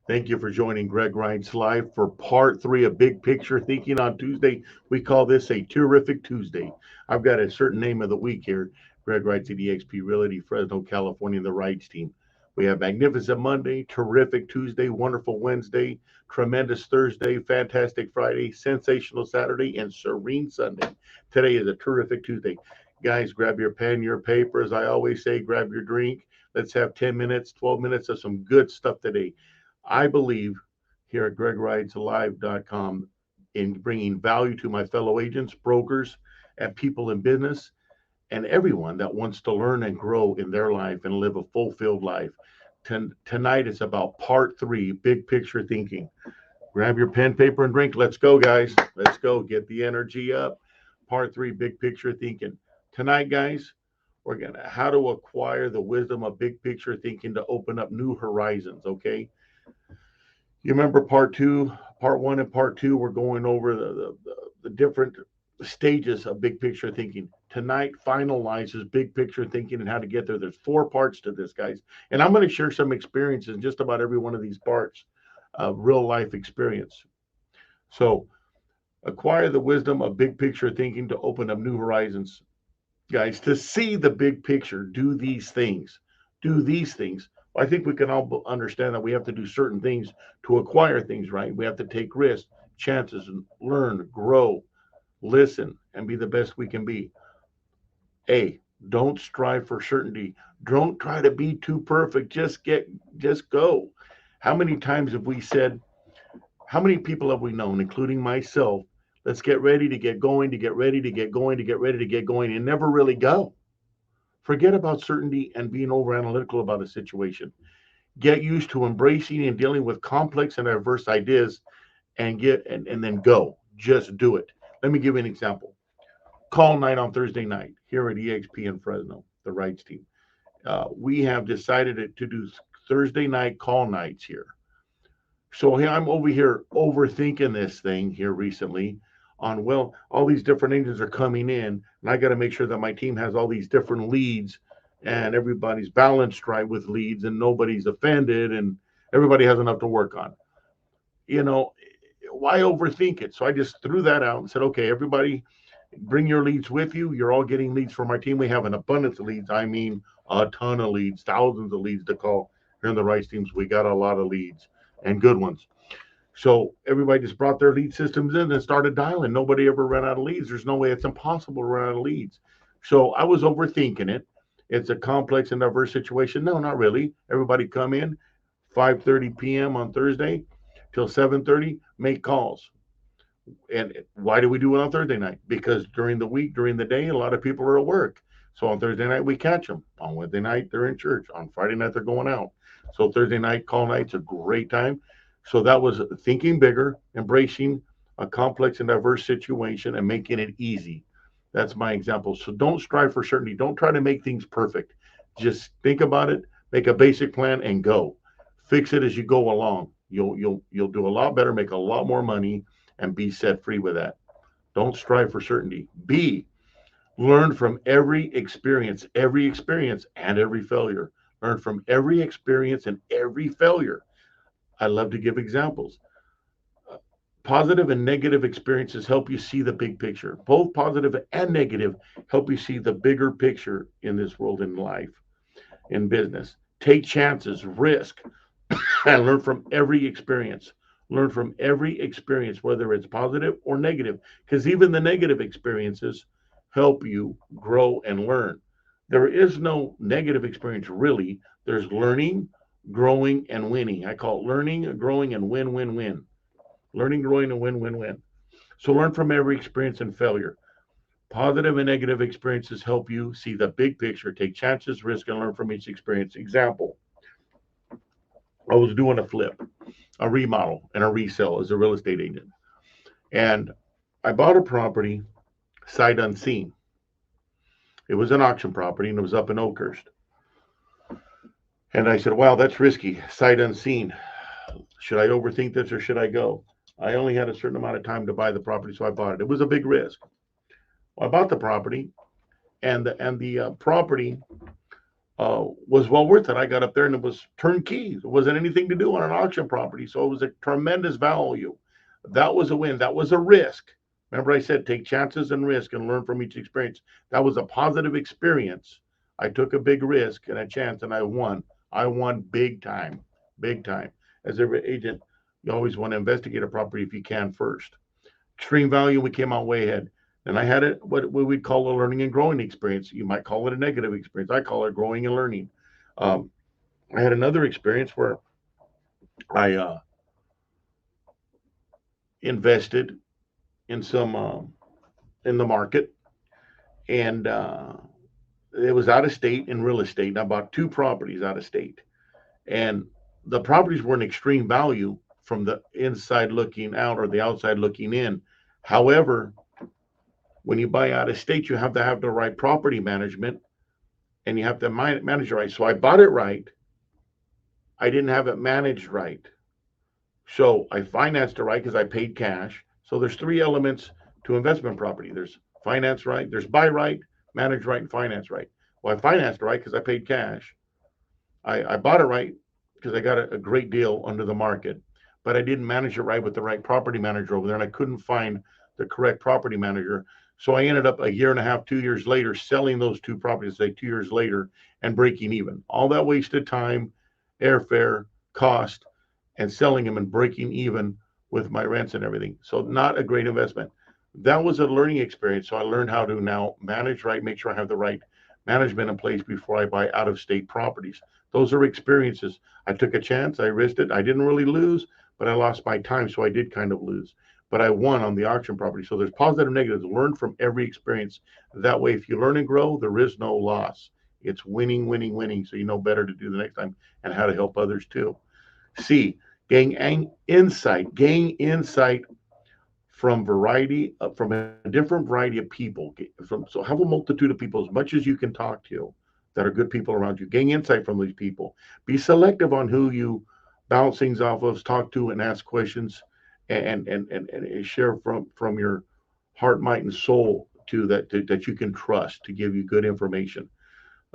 Thank you for joining Greg Rides Live for part three of Big Picture Thinking on Tuesday. We call this a terrific Tuesday. I've got a certain name of the week here. Greg Rides at EXP Realty, Fresno, California, the Rides team. We have Magnificent Monday, terrific Tuesday, wonderful Wednesday, tremendous Thursday, fantastic Friday, sensational Saturday, and serene Sunday. Today is a terrific Tuesday. Guys, grab your pen, your paper. As I always say, grab your drink. Let's have 10 minutes, 12 minutes of some good stuff today. I believe here at GregRidesLive.com in bringing value to my fellow agents, brokers, and people in business, and everyone that wants to learn and grow in their life and live a fulfilled life. Tonight is about part three, big picture thinking. Grab your pen, paper, and drink. Let's go, guys. Let's go. Get the energy up. Part three, big picture thinking. Tonight, guys, we're gonna how to acquire the wisdom of big picture thinking to open up new horizons. Okay, you remember part one, and part two. We're going over the different stages of big picture thinking. Tonight finalizes big picture thinking and how to get there. There's four parts to this, guys, and I'm going to share some experiences in just about every one of these parts, real life experience. So acquire the wisdom of big picture thinking to open up new horizons, guys. To see the big picture, do these things. Do these things. I think we can all understand that we have to do certain things to acquire things, right? We have to take risks, chances, and learn, grow, listen, and be the best we can be. A, don't strive for certainty. Don't try to be too perfect. Just go. How many times have we said, how many people have we known, including myself, let's get ready to get going, to get ready to get going, to get ready to get going, and never really go? Forget about certainty and being over analytical about a situation. Get used to embracing and dealing with complex and diverse ideas and then go. Just do it. Let me give you an example. Call night on Thursday night here at EXP in Fresno, the rights team. We have decided to do Thursday night call nights here. So I'm over here overthinking this thing here recently on, well, all these different agents are coming in, and I got to make sure that my team has all these different leads and everybody's balanced right with leads and nobody's offended and everybody has enough to work on. You know, why overthink it? So I just threw that out and said, okay, everybody bring your leads with you. You're all getting leads from our team. We have an abundance of leads. I mean, a ton of leads, thousands of leads to call here in the rights teams. We got a lot of leads and good ones. So everybody just brought their lead systems in and started dialing. Nobody ever ran out of leads. There's no way, it's impossible to run out of leads. So I was overthinking it. It's a complex and diverse situation. No, not really. Everybody come in 5:30 p.m. on Thursday till 7:30, make calls. And why do we do it on Thursday night? Because during the week, during the day, a lot of people are at work. So on Thursday night, we catch them. On Wednesday night, they're in church. On Friday night, they're going out. So Thursday night, call night's a great time. So that was thinking bigger, embracing a complex and diverse situation and making it easy. That's my example. So don't strive for certainty. Don't try to make things perfect. Just think about it, make a basic plan, and go. Fix it as you go along. You'll do a lot better, make a lot more money, and be set free with that. Don't strive for certainty. B, learn from every experience and every failure. Learn from every experience and every failure. I love to give examples. Positive and negative experiences help you see the big picture. Both positive and negative help you see the bigger picture in this world, in life, in business. Take chances, risk, and learn from every experience. Learn from every experience, whether it's positive or negative, because even the negative experiences help you grow and learn. There is no negative experience, really. There's learning, growing, and winning. I call it learning, growing, and win, win, win. Learning, growing, and win, win, win. So learn from every experience and failure. Positive and negative experiences help you see the big picture, take chances, risk, and learn from each experience. Example, I was doing a flip, a remodel, and a resale as a real estate agent. And I bought a property sight unseen. It was an auction property and it was up in Oakhurst. And I said, wow, that's risky, sight unseen. Should I overthink this or should I go? I only had a certain amount of time to buy the property, so I bought it. It was a big risk. Well, I bought the property, and the property was well worth it. I got up there and it was turnkey. It wasn't anything to do on an auction property. So it was a tremendous value. That was a win. That was a risk. Remember, I said take chances and risk and learn from each experience. That was a positive experience. I took a big risk and a chance and I won. I won big time, big time. As every agent, you always want to investigate a property if you can first. Extreme value, we came out way ahead. And I had it what we'd call a learning and growing experience. You might call it a negative experience. I call it growing and learning. Um, I had another experience where I invested in some in the market, and it was out of state in real estate. And I bought two properties out of state, and the properties were in extreme value from the inside looking out or the outside looking in. However, when you buy out of state, you have to have the right property management and you have to manage it right. So I bought it right. I didn't have it managed right. So I financed it right because I paid cash. So there's three elements to investment property. There's finance right, there's buy right, manage right, and finance right. Well, I financed it right because I paid cash. I bought it right because I got a great deal under the market, but I didn't manage it right with the right property manager over there, and I couldn't find the correct property manager. So I ended up a year and a half, 2 years later, selling those two properties, say 2 years later, and breaking even. All that wasted time, airfare, cost, and selling them and breaking even with my rents and everything. So not a great investment. That was a learning experience. So I learned how to now manage right, make sure I have the right management in place before I buy out of state properties. Those are experiences. I took a chance, I risked it. I didn't really lose, but I lost my time, so I did kind of lose. But I won on the auction property. So there's positive and negatives. Learn from every experience. That way, if you learn and grow, there is no loss. It's winning, winning, winning. So you know better to do the next time and how to help others too. C, gain insight from from a different variety of people. So have a multitude of people as much as you can talk to that are good people around you. Gain insight from these people. Be selective on who you bounce things off of, talk to, and ask questions, and share from your heart, might, and soul to that you can trust to give you good information.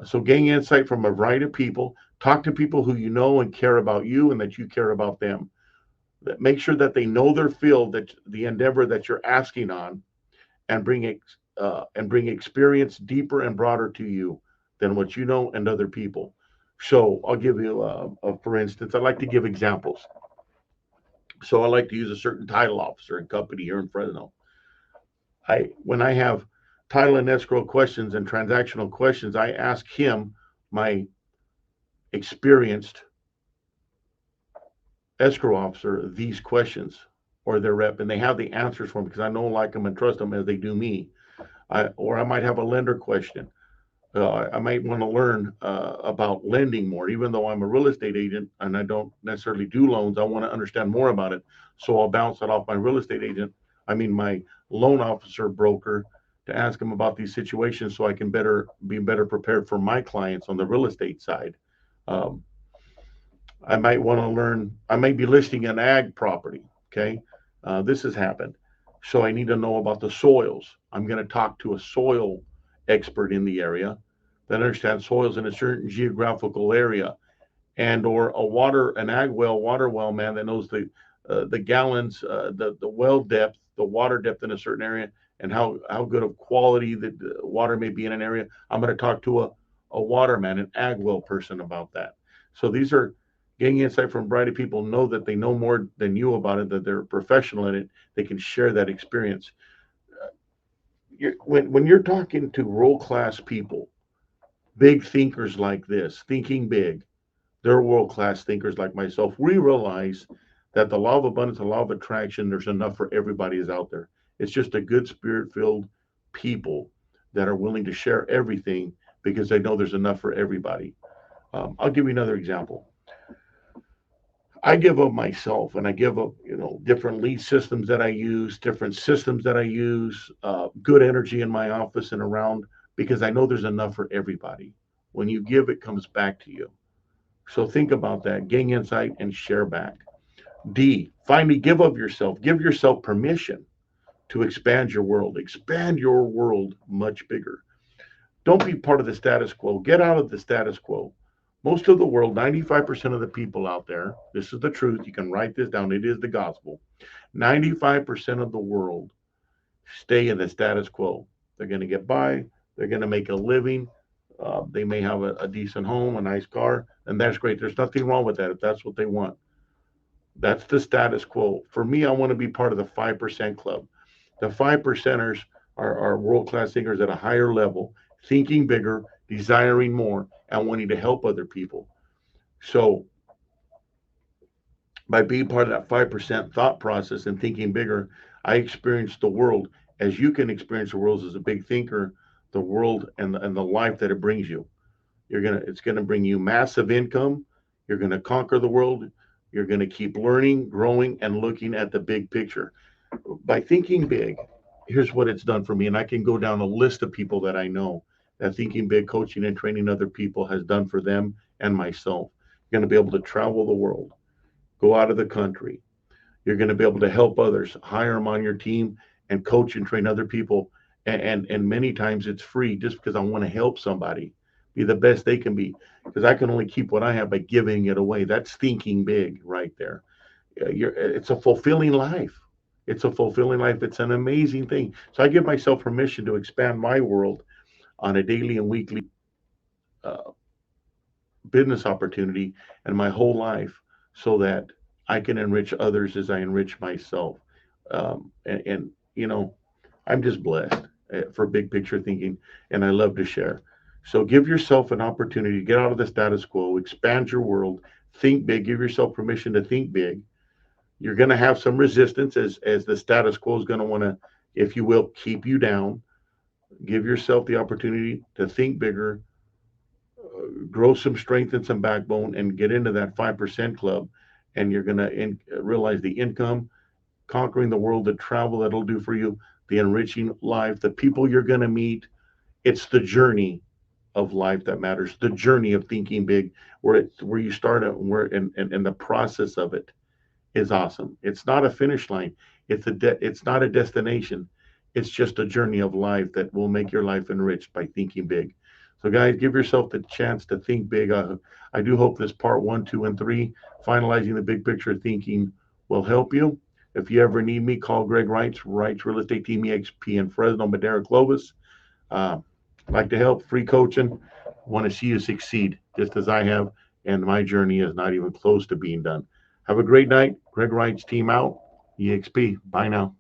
So gain insight from a variety of people. Talk to people who you know and care about you, and that you care about them. Make sure that they know their field, that the endeavor that you're asking on, and bring experience deeper and broader to you than what you know and other people. So I'll give you for instance, I like to give examples. So I like to use a certain title officer and company here in Fresno. When I have title and escrow questions and transactional questions, I ask him, my experienced escrow officer, these questions, or their rep, and they have the answers for them because I know, like them, and trust them as they do me. Or I might have a lender question. I might want to learn about lending more, even though I'm a real estate agent and I don't necessarily do loans. I want to understand more about it, so I'll bounce it off my real estate agent. I mean, my loan officer broker, to ask them about these situations so I can be better prepared for my clients on the real estate side. Um, I might want to learn. I may be listing an ag property. Okay, this has happened, so I need to know about the soils. I'm going to talk to a soil expert in the area that understands soils in a certain geographical area, and or an ag well, water well man that knows the gallons, the well depth, the water depth in a certain area, and how good of quality the water may be in an area. I'm going to talk to a waterman, an ag well person about that. So these are getting insight from variety people, know that they know more than you about it, that they're a professional in it. They can share that experience. When you're talking to world class people, big thinkers like this, thinking big, they're world class thinkers like myself. We realize that the law of abundance, the law of attraction, there's enough for everybody is out there. It's just a good spirit filled people that are willing to share everything because they know there's enough for everybody. I'll give you another example. I give up myself, and I give up, different lead systems that I use, different systems that I use, good energy in my office and around, because I know there's enough for everybody. When you give, it comes back to you. So think about that. Gain insight and share back. D, finally, give of yourself. Give yourself permission to expand your world. Expand your world much bigger. Don't be part of the status quo. Get out of the status quo. Most of the world, 95% of the people out there, this is the truth. You can write this down. It is the gospel. 95% of the world stay in the status quo. They're going to get by. They're going to make a living. They may have a decent home, a nice car, and that's great. There's nothing wrong with that if that's what they want. That's the status quo. For me, I want to be part of the 5% club. The 5%ers are world class thinkers at a higher level, thinking bigger, desiring more, and wanting to help other people. So, by being part of that 5% thought process and thinking bigger, I experience the world as you can experience the world as a big thinker, the world and the life that it brings you. It's gonna bring you massive income. You're gonna conquer the world. You're gonna keep learning, growing, and looking at the big picture. By thinking big, here's what it's done for me, and I can go down a list of people that I know that thinking big, coaching and training other people has done for them and myself. You're gonna be able to travel the world, go out of the country. You're going to be able to help others, hire them on your team, and coach and train other people. And many times it's free just because I want to help somebody be the best they can be. Because I can only keep what I have by giving it away. That's thinking big right there. It's a fulfilling life. It's a fulfilling life. It's an amazing thing. So I give myself permission to expand my world on a daily and weekly uh, business opportunity and my whole life so that I can enrich others as I enrich myself. And I'm just blessed for big picture thinking, and I love to share. So give yourself an opportunity to get out of the status quo, expand your world, think big, give yourself permission to think big. You're going to have some resistance as the status quo is going to want to, if you will, keep you down. Give yourself the opportunity to think bigger, grow some strength and some backbone, and get into that 5% club. And you're going to realize the income, conquering the world, the travel that'll do for you, the enriching life, the people you're going to meet. It's the journey of life that matters. The journey of thinking big, where you start at, where and the process of it is awesome. It's not a finish line. It's not a destination. It's just a journey of life that will make your life enriched by thinking big. So, guys, give yourself the chance to think big. I do hope this part one, two, and three, finalizing the big picture thinking, will help you. If you ever need me, call Greg Wrights Real Estate Team EXP in Fresno, Madera, Clovis. Uh, like to help, free coaching. Want to see you succeed, just as I have, and my journey is not even close to being done. Have a great night. Greg Wright's team out. EXP. Bye now.